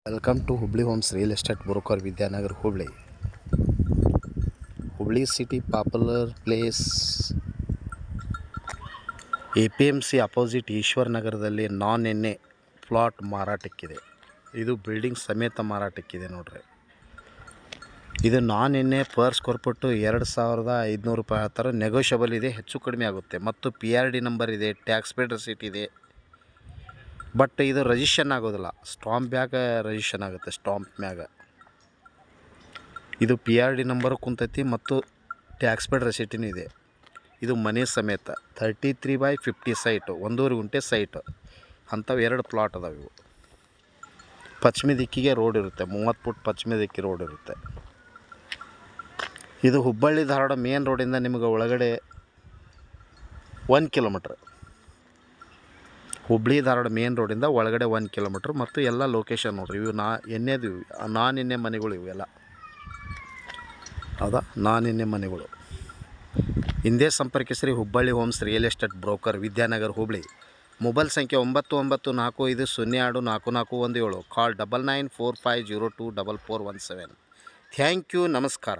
Welcome to Hubli homes real estate broker Vidyanagar Hubli city popular place APMC opposite Eshwar ನಗರದಲ್ಲಿ non N A plot ಮಾರಾಟಕ್ಕಿದೆ. ಇದು building ಸಮೇತ ಮಾರಾಟಕ್ಕಿದೆ ನೋಡ್ರಿ. ಇದು ನಾನ್ ಎನ್ಎ ಪರ್ ಸ್ಕ್ವೇರ್ ಫುಟ್ 2500 ರೂಪಾಯಿ ಆ ಥರ ನೆಗೋಷಿಯಬಲ್ ಇದೆ, ಹೆಚ್ಚು ಕಡಿಮೆ ಆಗುತ್ತೆ. ಮತ್ತು PRD ನಂಬರ್ ಇದೆ, ಟ್ಯಾಕ್ಸ್ ಪೇಡ್ ರಸೀಟ್ ಇದೆ. ಬಟ್ ಇದು ರಿಜಿಸ್ಟ್ರೇಷನ್ ಆಗೋದಿಲ್ಲ, ಸ್ಟಾಂಪ್ ಮ್ಯಾಗ ರಿಜಿಸ್ಟ್ರೇಷನ್ ಆಗುತ್ತೆ. ಸ್ಟಾಂಪ್ ಮ್ಯಾಗ ಇದು PRD ನಂಬರು ಕುಂತೈತಿ ಮತ್ತು ಟ್ಯಾಕ್ಸ್ ಪೇಡ್ ರಸೀಟಿನೂ ಇದೆ. ಇದು ಮನೆ ಸಮೇತ 33/50 ಸೈಟು, 1.5 ಗುಂಟೆ ಸೈಟು. ಅಂಥವು 2 ಪ್ಲಾಟ್ ಅದಾವೆ. ಇವು ಪಶ್ಚಿಮ ದಿಕ್ಕಿಗೆ ರೋಡ್ ಇರುತ್ತೆ, 30 ಫುಟ್ ಪಶ್ಚಿಮ ದಿಕ್ಕಿಗೆ ರೋಡ್ ಇರುತ್ತೆ. ಇದು ಹುಬ್ಬಳ್ಳಿ ಧಾರವಾಡ ಮೇನ್ ರೋಡಿಂದ ನಿಮಗೆ ಒಳಗಡೆ 1 ಕಿಲೋಮೀಟ್ರ್. ಹುಬ್ಬಳ್ಳಿ ಧಾರವಾಡ ಮೇನ್ ರೋಡಿಂದ ಒಳಗಡೆ 1 ಕಿಲೋಮೀಟ್ರ್. ಮತ್ತು ಎಲ್ಲ ಲೊಕೇಶನ್ ನೋಡಿರಿ. ಇವು ನಾನ್ ಎನ್ನೆ ಮನೆಗಳು ಇವೆಲ್ಲ. ಹೌದಾ, ನಾನ್ ಎನ್ನೆ ಮನೆಗಳು. ಹಿಂದೆ ಸಂಪರ್ಕಿಸ್ರಿ Hubballi homes real estate broker Vidyanagar Hubli. Mobile ಸಂಖ್ಯೆ 9945024417. ಕಾಲ್ 9945024417. ಥ್ಯಾಂಕ್ ಯು, ನಮಸ್ಕಾರ.